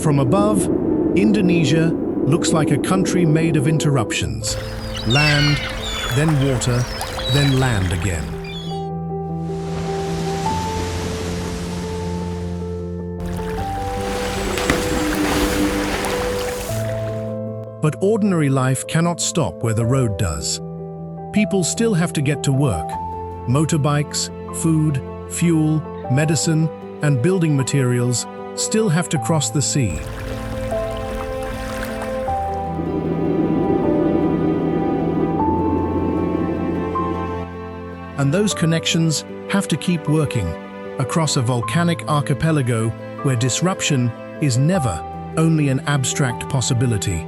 From above, Indonesia looks like a country made of interruptions. Land, then water, then land again. But ordinary life cannot stop where the road does. People still have to get to work. Motorbikes, food, fuel, medicine, and building materials still have to cross the sea. And those connections have to keep working across a volcanic archipelago where disruption is never only an abstract possibility.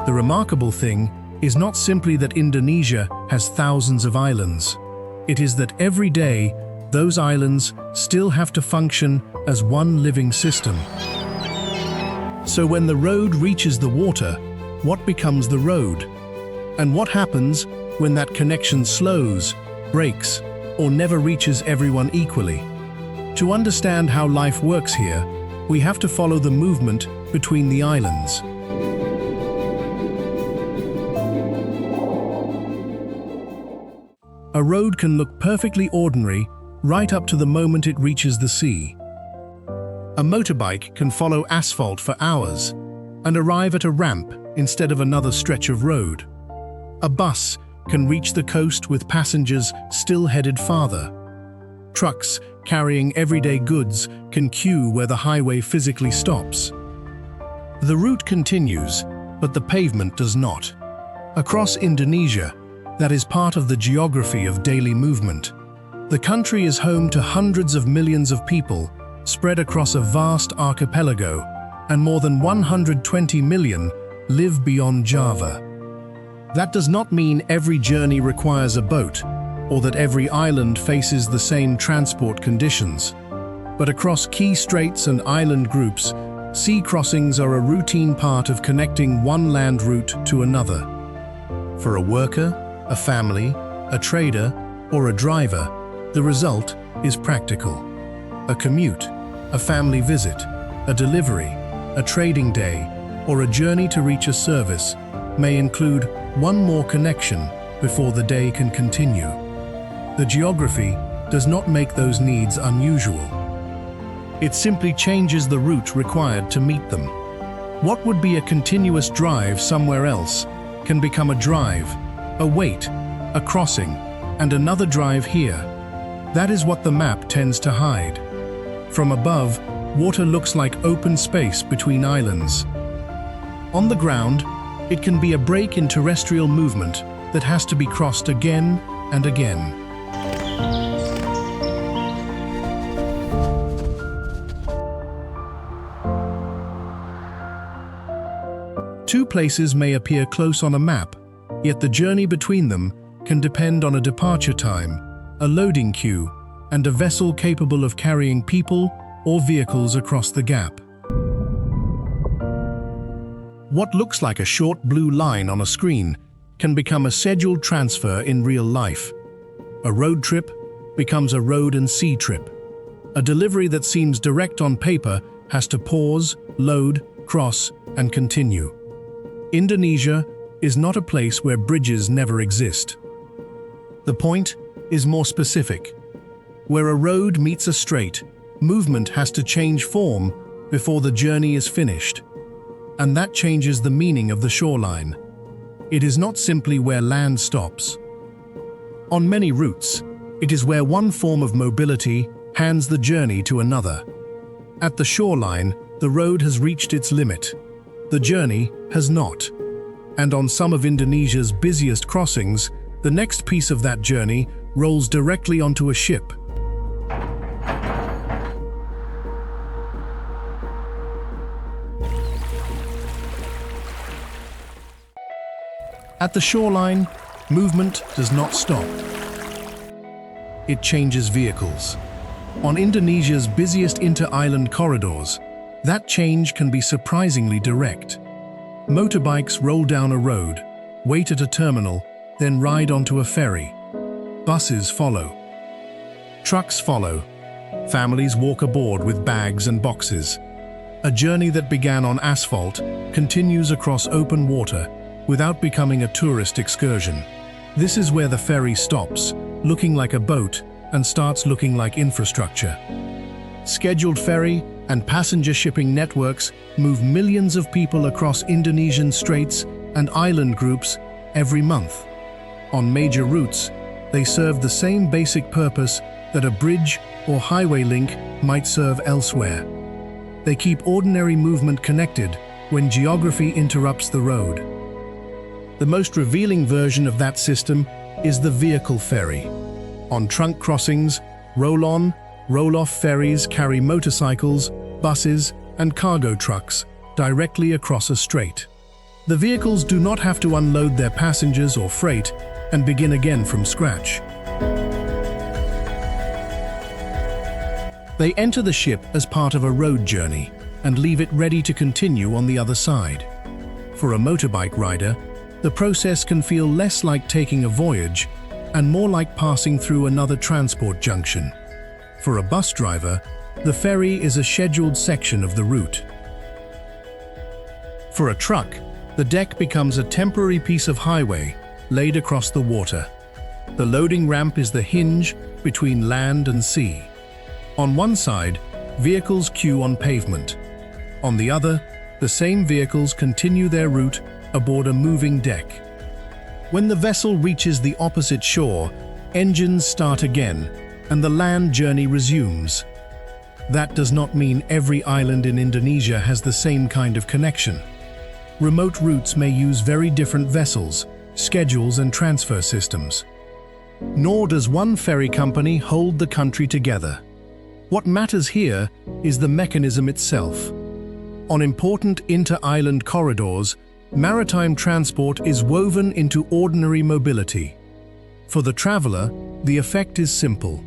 The remarkable thing is not simply that Indonesia has thousands of islands. It is that every day, those islands still have to function as one living system. So when the road reaches the water, what becomes the road? And what happens when that connection slows, breaks, or never reaches everyone equally? To understand how life works here, we have to follow the movement between the islands. A road can look perfectly ordinary right up to the moment it reaches the sea. A motorbike can follow asphalt for hours and arrive at a ramp instead of another stretch of road. A bus can reach the coast with passengers still headed farther. Trucks carrying everyday goods can queue where the highway physically stops. The route continues, but the pavement does not. Across Indonesia, that is part of the geography of daily movement. The country is home to hundreds of millions of people spread across a vast archipelago, and more than 120 million live beyond Java. That does not mean every journey requires a boat, or that every island faces the same transport conditions. But across key straits and island groups, sea crossings are a routine part of connecting one land route to another. For a worker, a family, a trader, or a driver, the result is practical. A commute, a family visit, a delivery, a trading day, or a journey to reach a service may include one more connection before the day can continue. The geography does not make those needs unusual. It simply changes the route required to meet them. What would be a continuous drive somewhere else can become a drive, a wait, a crossing, and another drive here. That is what the map tends to hide. From above, water looks like open space between islands. On the ground, it can be a break in terrestrial movement that has to be crossed again and again. Two places may appear close on a map, yet the journey between them can depend on a departure time, a loading queue, and a vessel capable of carrying people or vehicles across the gap. What looks like a short blue line on a screen can become a scheduled transfer in real life. A road trip becomes a road and sea trip. A delivery that seems direct on paper has to pause, load, cross, and continue. Indonesia is not a place where bridges never exist. The point is more specific. Where a road meets a strait, movement has to change form before the journey is finished. And that changes the meaning of the shoreline. It is not simply where land stops. On many routes, it is where one form of mobility hands the journey to another. At the shoreline, the road has reached its limit. The journey has not. And on some of Indonesia's busiest crossings, the next piece of that journey rolls directly onto a ship. At the shoreline, movement does not stop. It changes vehicles. On Indonesia's busiest inter-island corridors, that change can be surprisingly direct. Motorbikes roll down a road, wait at a terminal, then ride onto a ferry. Buses follow. Trucks follow. Families walk aboard with bags and boxes. A journey that began on asphalt continues across open water without becoming a tourist excursion. This is where the ferry stops, looking like a boat, and starts looking like infrastructure. Scheduled ferry and passenger shipping networks move millions of people across Indonesian straits and island groups every month. On major routes, they serve the same basic purpose that a bridge or highway link might serve elsewhere. They keep ordinary movement connected when geography interrupts the road. The most revealing version of that system is the vehicle ferry. On trunk crossings, roll-on, roll-off ferries carry motorcycles, buses, and cargo trucks directly across a strait. The vehicles do not have to unload their passengers or freight and begin again from scratch. They enter the ship as part of a road journey and leave it ready to continue on the other side. For a motorbike rider, the process can feel less like taking a voyage and more like passing through another transport junction. For a bus driver, the ferry is a scheduled section of the route. For a truck, the deck becomes a temporary piece of highway laid across the water. The loading ramp is the hinge between land and sea. On one side, vehicles queue on pavement. On the other, the same vehicles continue their route aboard a moving deck. When the vessel reaches the opposite shore, engines start again, and the land journey resumes. That does not mean every island in Indonesia has the same kind of connection. Remote routes may use very different vessels, schedules, and transfer systems. Nor does one ferry company hold the country together. What matters here is the mechanism itself. On important inter-island corridors, maritime transport is woven into ordinary mobility. For the traveler, the effect is simple.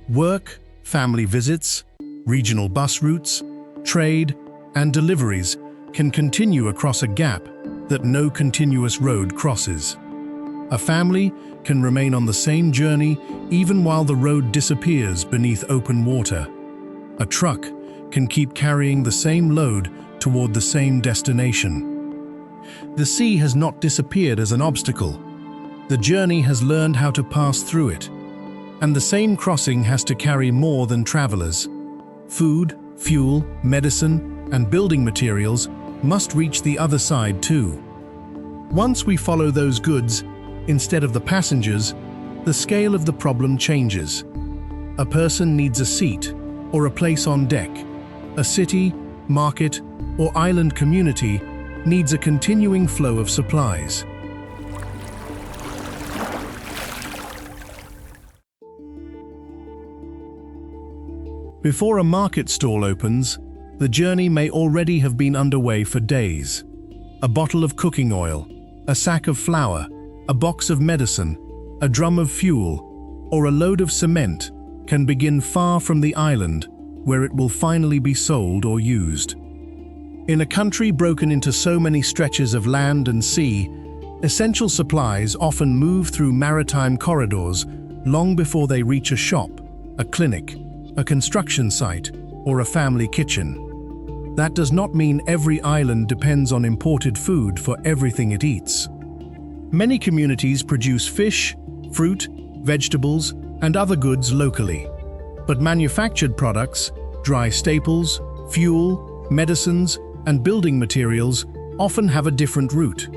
Work, family visits, regional bus routes, trade, and deliveries can continue across a gap that no continuous road crosses. A family can remain on the same journey even while the road disappears beneath open water. A truck can keep carrying the same load toward the same destination. The sea has not disappeared as an obstacle. The journey has learned how to pass through it. And the same crossing has to carry more than travelers. Food, fuel, medicine, and building materials must reach the other side too. Once we follow those goods, instead of the passengers, the scale of the problem changes. A person needs a seat or a place on deck. A city, market, or island community needs a continuing flow of supplies. Before a market stall opens, the journey may already have been underway for days. A bottle of cooking oil, a sack of flour, a box of medicine, a drum of fuel, or a load of cement can begin far from the island where it will finally be sold or used. In a country broken into so many stretches of land and sea, essential supplies often move through maritime corridors long before they reach a shop, a clinic, a construction site, or a family kitchen. That does not mean every island depends on imported food for everything it eats. Many communities produce fish, fruit, vegetables, and other goods locally. But manufactured products, dry staples, fuel, medicines, and building materials often have a different route.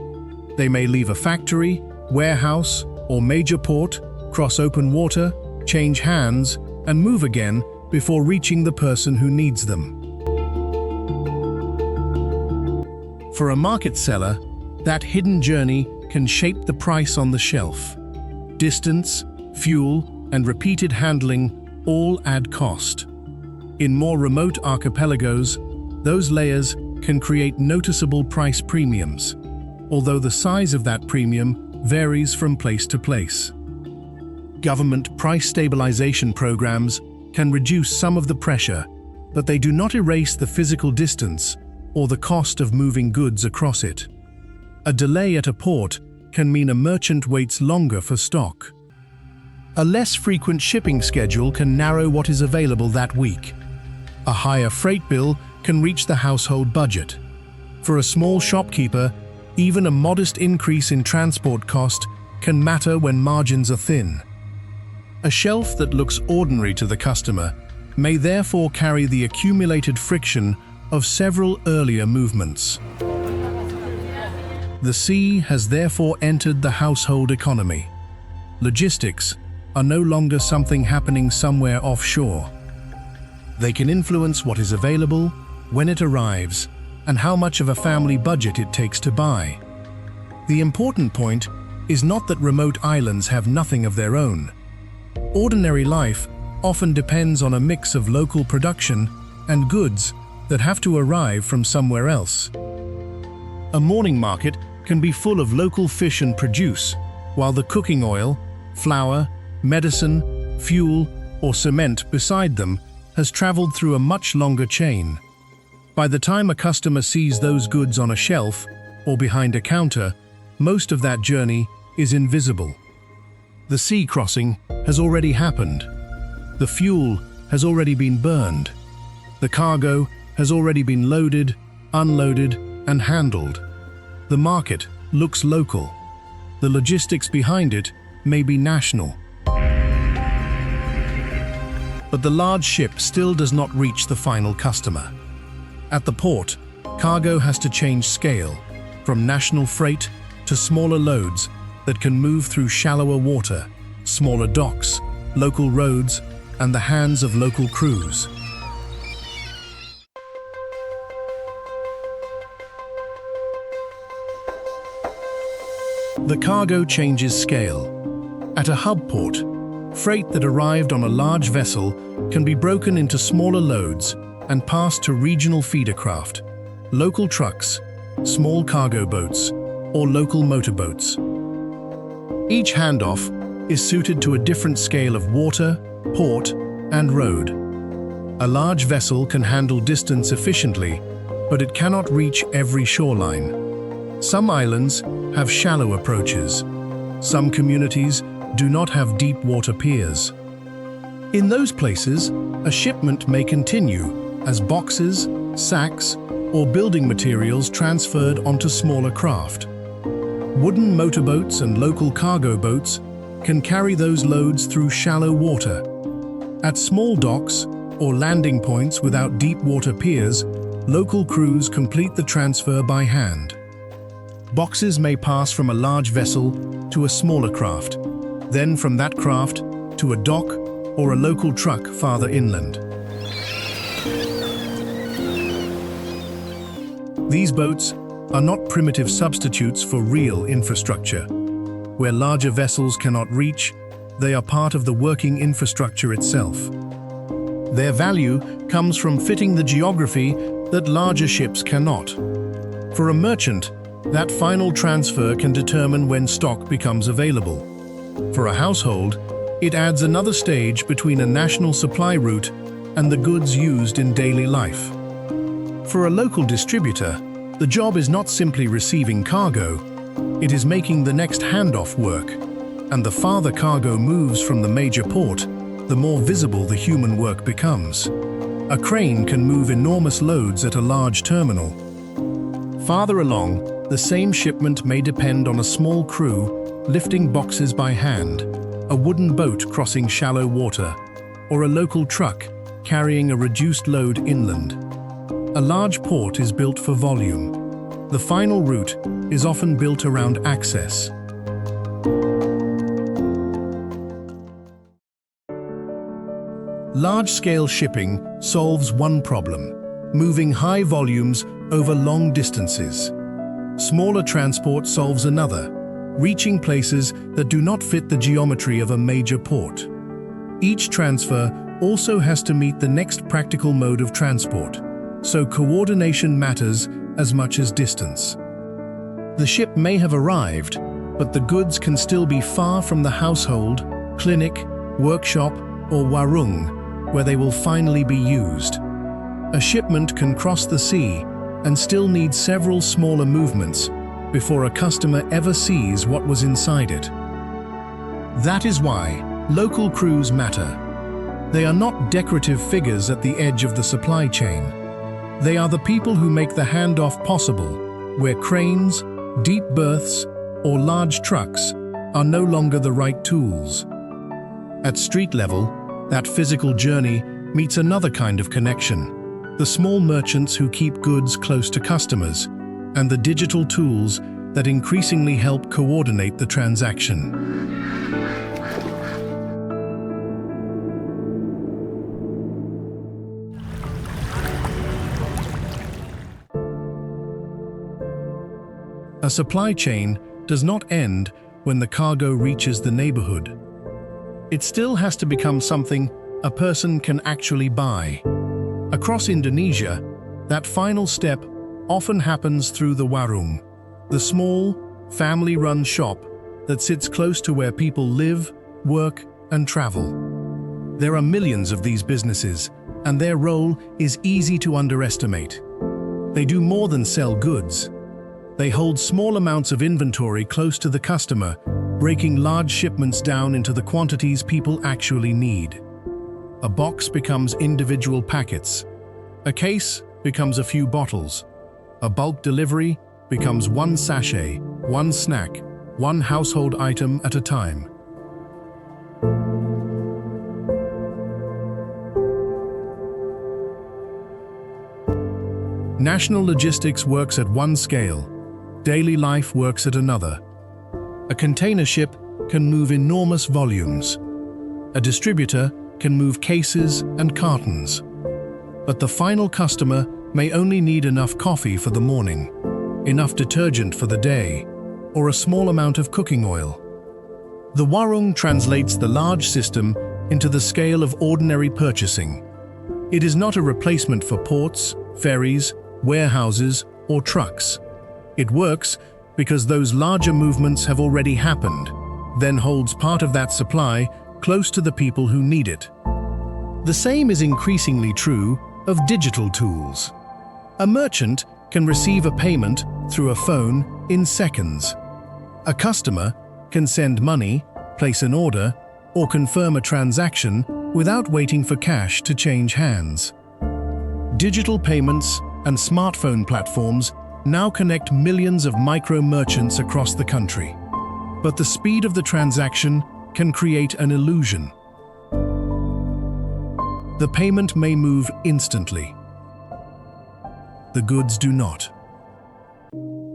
They may leave a factory, warehouse, or major port, cross open water, change hands, and move again before reaching the person who needs them. For a market seller, that hidden journey can shape the price on the shelf. Distance, fuel, and repeated handling all add cost. In more remote archipelagos, those layers can create noticeable price premiums, although the size of that premium varies from place to place. Government price stabilization programs can reduce some of the pressure, but they do not erase the physical distance or the cost of moving goods across it. A delay at a port can mean a merchant waits longer for stock. A less frequent shipping schedule can narrow what is available that week. A higher freight bill can reach the household budget. For a small shopkeeper, even a modest increase in transport cost can matter when margins are thin. A shelf that looks ordinary to the customer may therefore carry the accumulated friction of several earlier movements. The sea has therefore entered the household economy. Logistics are no longer something happening somewhere offshore. They can influence what is available, when it arrives, and how much of a family budget it takes to buy. The important point is not that remote islands have nothing of their own. Ordinary life often depends on a mix of local production and goods that have to arrive from somewhere else. A morning market can be full of local fish and produce, while the cooking oil, flour, medicine, fuel, or cement beside them has traveled through a much longer chain. By the time a customer sees those goods on a shelf or behind a counter, most of that journey is invisible. The sea crossing has already happened. The fuel has already been burned. The cargo has already been loaded, unloaded, and handled. The market looks local. The logistics behind it may be national. But the large ship still does not reach the final customer. At the port, cargo has to change scale, from national freight to smaller loads that can move through shallower water, smaller docks, local roads, and the hands of local crews. The cargo changes scale. At a hub port, freight that arrived on a large vessel can be broken into smaller loads and passed to regional feeder craft, local trucks, small cargo boats, or local motorboats. Each handoff is suited to a different scale of water, port, and road. A large vessel can handle distance efficiently, but it cannot reach every shoreline. Some islands have shallow approaches. Some communities do not have deep water piers. In those places, a shipment may continue as boxes, sacks, or building materials transferred onto smaller craft. Wooden motorboats and local cargo boats can carry those loads through shallow water. At small docks or landing points without deep water piers, local crews complete the transfer by hand. Boxes may pass from a large vessel to a smaller craft, then from that craft to a dock or a local truck farther inland. These boats are not primitive substitutes for real infrastructure. Where larger vessels cannot reach, they are part of the working infrastructure itself. Their value comes from fitting the geography that larger ships cannot. For a merchant, that final transfer can determine when stock becomes available. For a household, it adds another stage between a national supply route and the goods used in daily life. For a local distributor, the job is not simply receiving cargo, it is making the next handoff work. And the farther cargo moves from the major port, the more visible the human work becomes. A crane can move enormous loads at a large terminal. Farther along, the same shipment may depend on a small crew lifting boxes by hand, a wooden boat crossing shallow water, or a local truck carrying a reduced load inland. A large port is built for volume. The final route is often built around access. Large-scale shipping solves one problem: moving high volumes over long distances. Smaller transport solves another: reaching places that do not fit the geometry of a major port. Each transfer also has to meet the next practical mode of transport, so coordination matters as much as distance. The ship may have arrived, but the goods can still be far from the household, clinic, workshop, or warung, where they will finally be used. A shipment can cross the sea and still need several smaller movements before a customer ever sees what was inside it. That is why local crews matter. They are not decorative figures at the edge of the supply chain. They are the people who make the handoff possible, where cranes, deep berths, or large trucks are no longer the right tools. At street level, that physical journey meets another kind of connection: the small merchants who keep goods close to customers, and the digital tools that increasingly help coordinate the transaction. A supply chain does not end when the cargo reaches the neighborhood. It still has to become something a person can actually buy. Across Indonesia, that final step often happens through the Warung, the small, family-run shop that sits close to where people live, work, and travel. There are millions of these businesses, and their role is easy to underestimate. They do more than sell goods. They hold small amounts of inventory close to the customer, breaking large shipments down into the quantities people actually need. A box becomes individual packets. A case becomes a few bottles. A bulk delivery becomes one sachet, one snack, one household item at a time. National logistics works at one scale. Daily life works at another. A container ship can move enormous volumes. A distributor can move cases and cartons. But the final customer may only need enough coffee for the morning, enough detergent for the day, or a small amount of cooking oil. The Warung translates the large system into the scale of ordinary purchasing. It is not a replacement for ports, ferries, warehouses, or trucks. It works because those larger movements have already happened, then holds part of that supply close to the people who need it. The same is increasingly true of digital tools. A merchant can receive a payment through a phone in seconds. A customer can send money, place an order, or confirm a transaction without waiting for cash to change hands. Digital payments and smartphone platforms now connect millions of micro-merchants across the country. But the speed of the transaction can create an illusion. The payment may move instantly. The goods do not.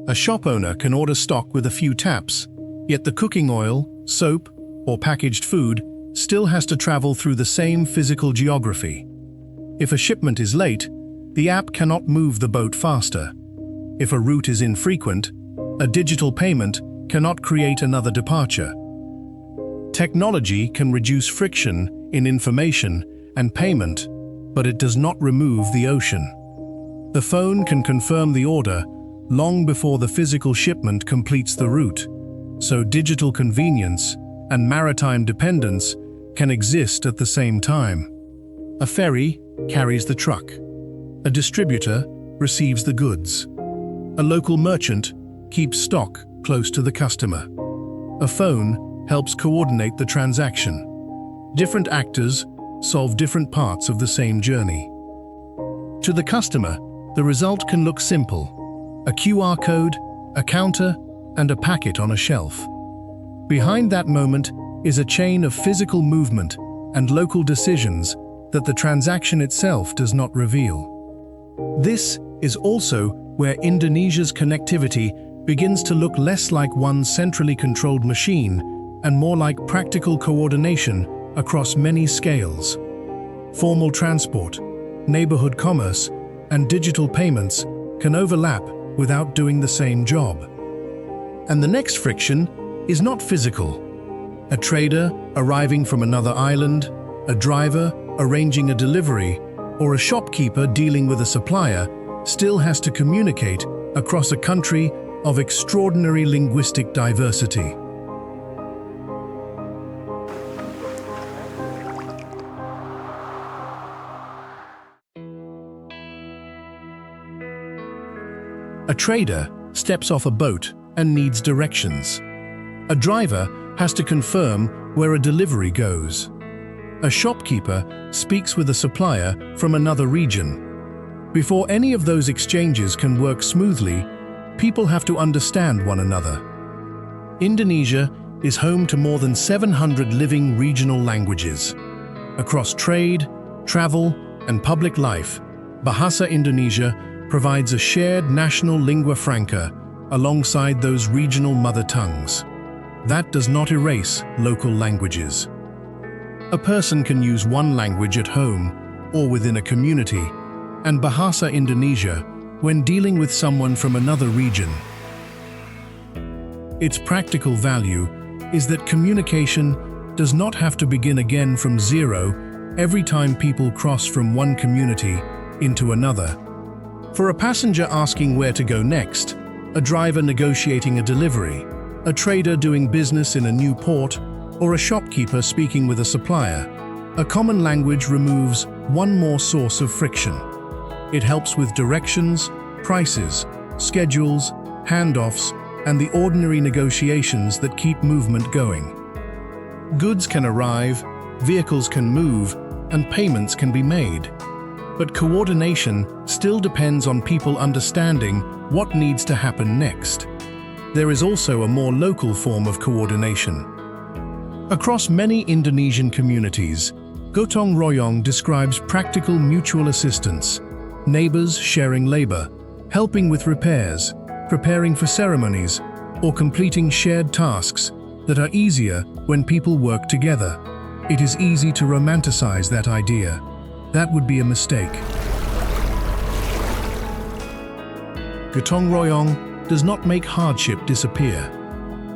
A shop owner can order stock with a few taps, yet the cooking oil, soap, or packaged food still has to travel through the same physical geography. If a shipment is late, the app cannot move the boat faster. If a route is infrequent, a digital payment cannot create another departure. Technology can reduce friction in information and payment, but it does not remove the ocean. The phone can confirm the order long before the physical shipment completes the route, so digital convenience and maritime dependence can exist at the same time. A ferry carries the truck. A distributor receives the goods. A local merchant keeps stock close to the customer. A phone helps coordinate the transaction. Different actors solve different parts of the same journey. To the customer, the result can look simple: a QR code, a counter, and a packet on a shelf. Behind that moment is a chain of physical movement and local decisions that the transaction itself does not reveal. This is also where Indonesia's connectivity begins to look less like one centrally controlled machine and more like practical coordination across many scales. Formal transport, neighborhood commerce, and digital payments can overlap without doing the same job. And the next friction is not physical. A trader arriving from another island, a driver arranging a delivery, or a shopkeeper dealing with a supplier still has to communicate across a country of extraordinary linguistic diversity. A trader steps off a boat and needs directions. A driver has to confirm where a delivery goes. A shopkeeper speaks with a supplier from another region. Before any of those exchanges can work smoothly, people have to understand one another. Indonesia is home to more than 700 living regional languages. Across trade, travel, and public life, Bahasa Indonesia provides a shared national lingua franca alongside those regional mother tongues. That does not erase local languages. A person can use one language at home or within a community, and Bahasa Indonesia when dealing with someone from another region. Its practical value is that communication does not have to begin again from zero every time people cross from one community into another. For a passenger asking where to go next, a driver negotiating a delivery, a trader doing business in a new port, or a shopkeeper speaking with a supplier, a common language removes one more source of friction. It helps with directions, prices, schedules, handoffs, and the ordinary negotiations that keep movement going. Goods can arrive, vehicles can move, and payments can be made. But coordination still depends on people understanding what needs to happen next. There is also a more local form of coordination. Across many Indonesian communities, Gotong Royong describes practical mutual assistance, neighbors sharing labor, helping with repairs, preparing for ceremonies, or completing shared tasks that are easier when people work together. It is easy to romanticize that idea. That would be a mistake. Gotong Royong does not make hardship disappear.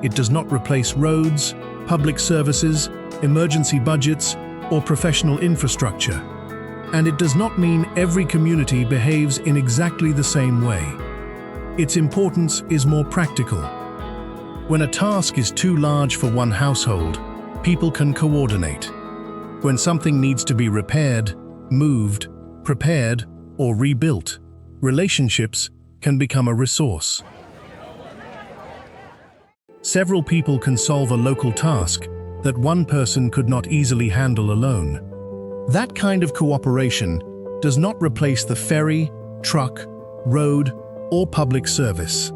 It does not replace roads, public services, emergency budgets, or professional infrastructure. And it does not mean every community behaves in exactly the same way. Its importance is more practical. When a task is too large for one household, people can coordinate. When something needs to be repaired, moved, prepared, or rebuilt, relationships can become a resource. Several people can solve a local task that one person could not easily handle alone. That kind of cooperation does not replace the ferry, truck, road, or public service.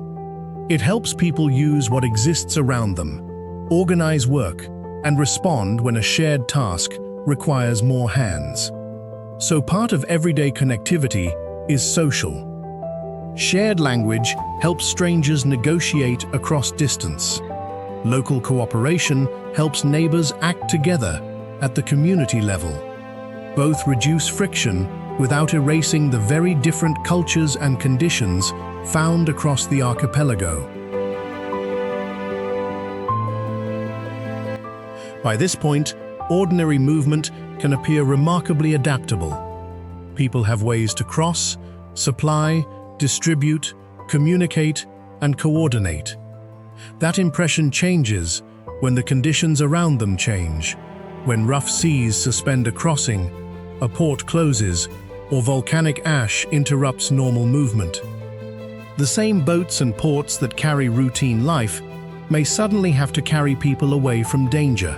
It helps people use what exists around them, organize work, and respond when a shared task requires more hands. So part of everyday connectivity is social. Shared language helps strangers negotiate across distance. Local cooperation helps neighbors act together at the community level. Both reduce friction without erasing the very different cultures and conditions found across the archipelago. By this point, ordinary movement can appear remarkably adaptable. People have ways to cross, supply, distribute, communicate, and coordinate. That impression changes when the conditions around them change, when rough seas suspend a crossing, a port closes, or volcanic ash interrupts normal movement. The same boats and ports that carry routine life may suddenly have to carry people away from danger.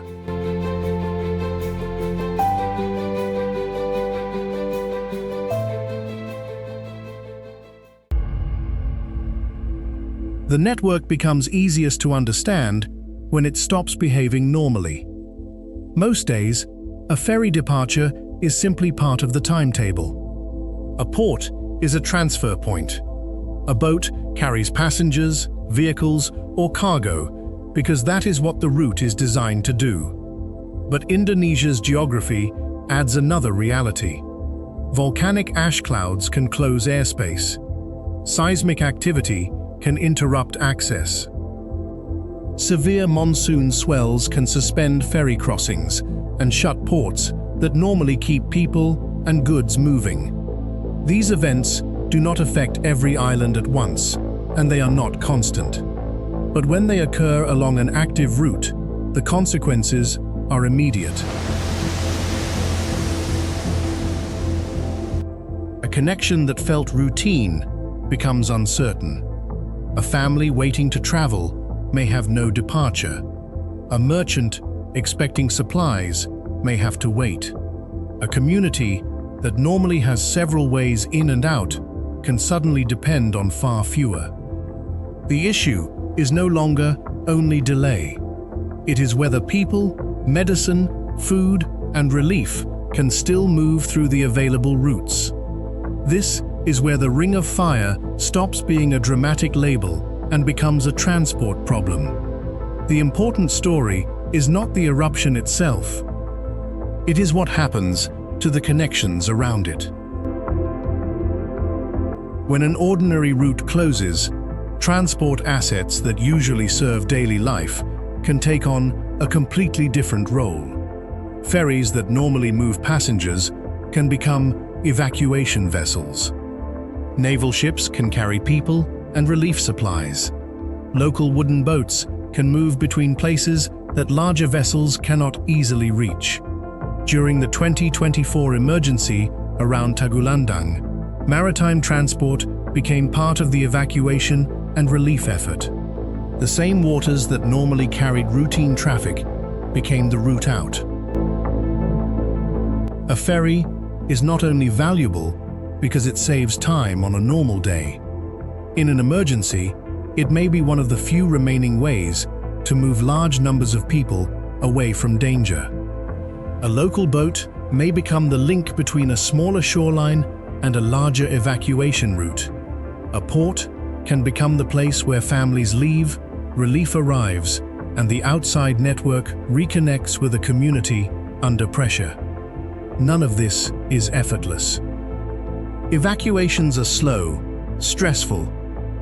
The network becomes easiest to understand when it stops behaving normally. Most days, a ferry departure is simply part of the timetable. A port is a transfer point. A boat carries passengers, vehicles, or cargo because that is what the route is designed to do. But Indonesia's geography adds another reality. Volcanic ash clouds can close airspace. Seismic activity can interrupt access. Severe monsoon swells can suspend ferry crossings and shut ports that normally keep people and goods moving. These events do not affect every island at once, and they are not constant. But when they occur along an active route, the consequences are immediate. A connection that felt routine becomes uncertain. A family waiting to travel may have no departure. A merchant expecting supplies may have to wait. A community that normally has several ways in and out can suddenly depend on far fewer. The issue is no longer only delay. It is whether people, medicine, food, and relief can still move through the available routes. This is where the Ring of Fire stops being a dramatic label and becomes a transport problem. The important story is not the eruption itself. It is what happens to the connections around it. When an ordinary route closes, transport assets that usually serve daily life can take on a completely different role. Ferries that normally move passengers can become evacuation vessels. Naval ships can carry people and relief supplies. Local wooden boats can move between places that larger vessels cannot easily reach. During the 2024 emergency around Tagulandang, maritime transport became part of the evacuation and relief effort. The same waters that normally carried routine traffic became the route out. A ferry is not only valuable because it saves time on a normal day. In an emergency, it may be one of the few remaining ways to move large numbers of people away from danger. A local boat may become the link between a smaller shoreline and a larger evacuation route. A port can become the place where families leave, relief arrives, and the outside network reconnects with a community under pressure. None of this is effortless. Evacuations are slow, stressful,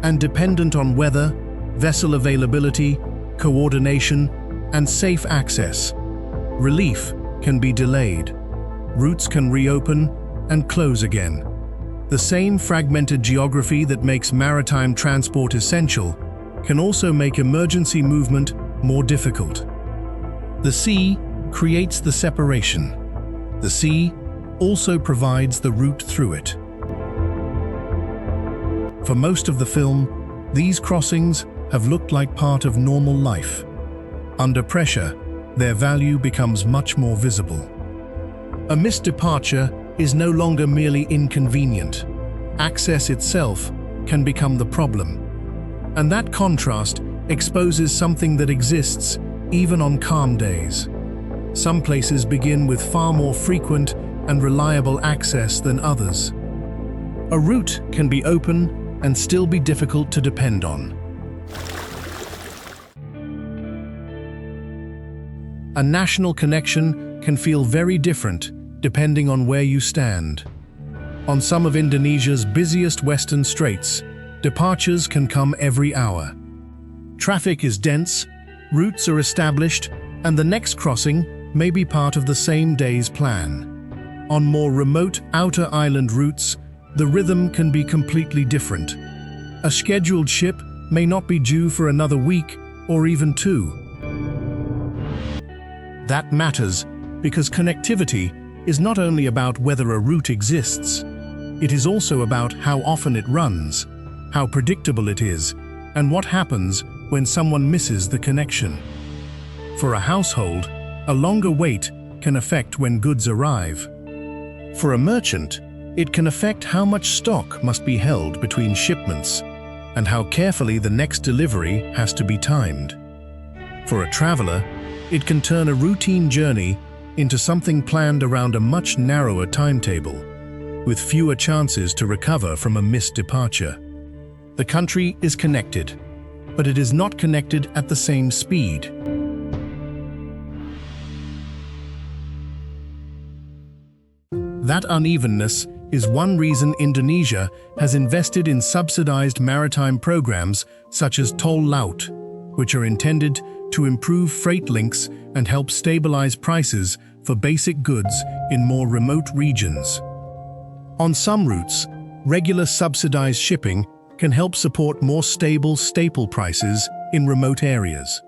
and dependent on weather, vessel availability, coordination, and safe access. Relief can be delayed. Routes can reopen and close again. The same fragmented geography that makes maritime transport essential can also make emergency movement more difficult. The sea creates the separation. The sea also provides the route through it. For most of the film, these crossings have looked like part of normal life. Under pressure, their value becomes much more visible. A missed departure is no longer merely inconvenient. Access itself can become the problem. And that contrast exposes something that exists even on calm days. Some places begin with far more frequent and reliable access than others. A route can be open and still be difficult to depend on. A national connection can feel very different depending on where you stand. On some of Indonesia's busiest western straits, departures can come every hour. Traffic is dense, routes are established, and the next crossing may be part of the same day's plan. On more remote outer island routes, the rhythm can be completely different. A scheduled ship may not be due for another week or even two. That matters because connectivity is not only about whether a route exists, it is also about how often it runs, how predictable it is, and what happens when someone misses the connection. For a household, a longer wait can affect when goods arrive. For a merchant, it can affect how much stock must be held between shipments and how carefully the next delivery has to be timed. For a traveler, it can turn a routine journey into something planned around a much narrower timetable, with fewer chances to recover from a missed departure. The country is connected, but it is not connected at the same speed. That unevenness is one reason Indonesia has invested in subsidized maritime programs such as Tol Laut, which are intended to improve freight links and help stabilize prices for basic goods in more remote regions. On some routes, regular subsidized shipping can help support more stable staple prices in remote areas.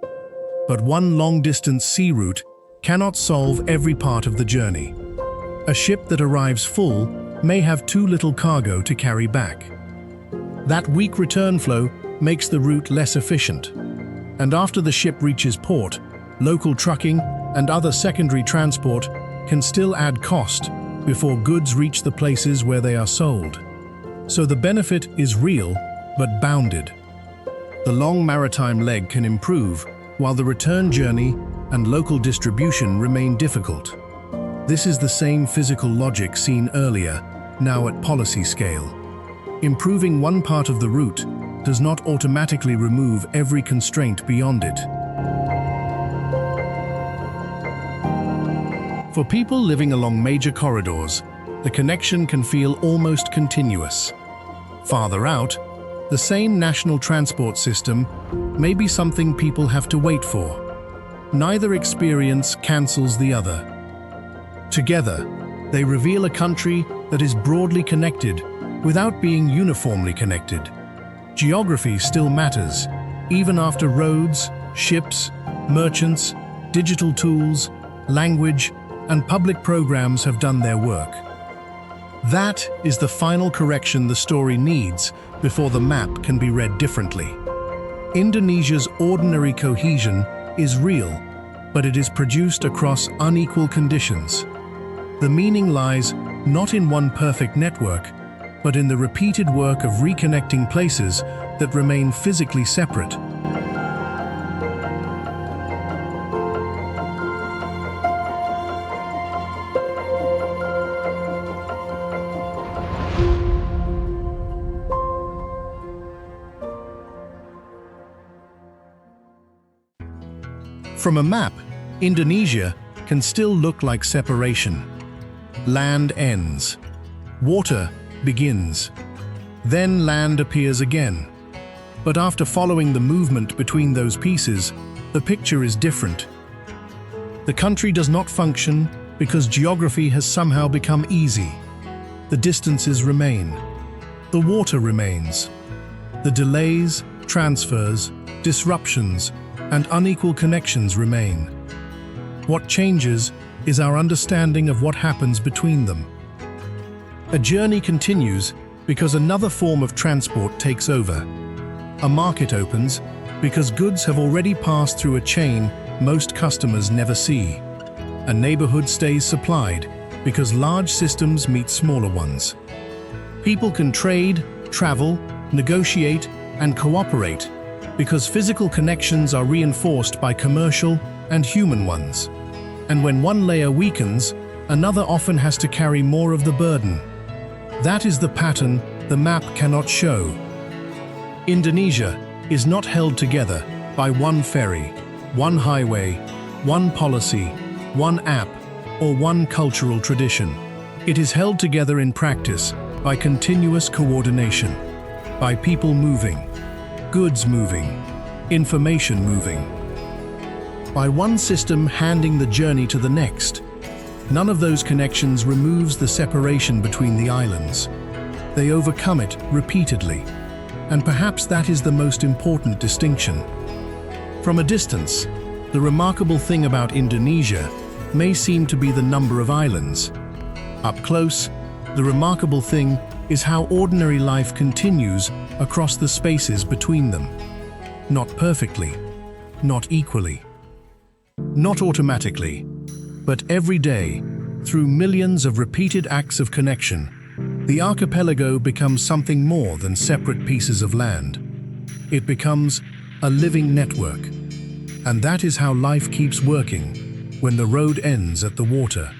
But one long-distance sea route cannot solve every part of the journey. A ship that arrives full may have too little cargo to carry back. That weak return flow makes the route less efficient. And after the ship reaches port, local trucking and other secondary transport can still add cost, before goods reach the places where they are sold. So the benefit is real, but bounded. The long maritime leg can improve, while the return journey and local distribution remain difficult. This is the same physical logic seen earlier, now at policy scale. Improving one part of the route does not automatically remove every constraint beyond it. For people living along major corridors, the connection can feel almost continuous. Farther out, the same national transport system may be something people have to wait for. Neither experience cancels the other. Together, they reveal a country that is broadly connected without being uniformly connected. Geography still matters, even after roads, ships, merchants, digital tools, language, and public programs have done their work. That is the final correction the story needs before the map can be read differently. Indonesia's ordinary cohesion is real, but it is produced across unequal conditions. The meaning lies not in one perfect network, but in the repeated work of reconnecting places that remain physically separate. From a map, Indonesia can still look like separation. Land ends. Water begins. Then land appears again. But after following the movement between those pieces, the picture is different. The country does not function because geography has somehow become easy. The distances remain. The water remains. The delays, transfers, disruptions, and unequal connections remain. What changes is our understanding of what happens between them. A journey continues because another form of transport takes over. A market opens because goods have already passed through a chain most customers never see. A neighborhood stays supplied because large systems meet smaller ones. People can trade, travel, negotiate, and cooperate because physical connections are reinforced by commercial and human ones. And when one layer weakens, another often has to carry more of the burden. That is the pattern the map cannot show. Indonesia is not held together by one ferry, one highway, one policy, one app, or one cultural tradition. It is held together in practice by continuous coordination, by people moving, goods moving, information moving, by one system handing the journey to the next. None of those connections removes the separation between the islands. They overcome it repeatedly, and perhaps that is the most important distinction. From a distance, the remarkable thing about Indonesia may seem to be the number of islands. Up close, the remarkable thing is how ordinary life continues across the spaces between them. Not perfectly, not equally, not automatically, but every day, through millions of repeated acts of connection, the archipelago becomes something more than separate pieces of land. It becomes a living network. And that is how life keeps working when the road ends at the water.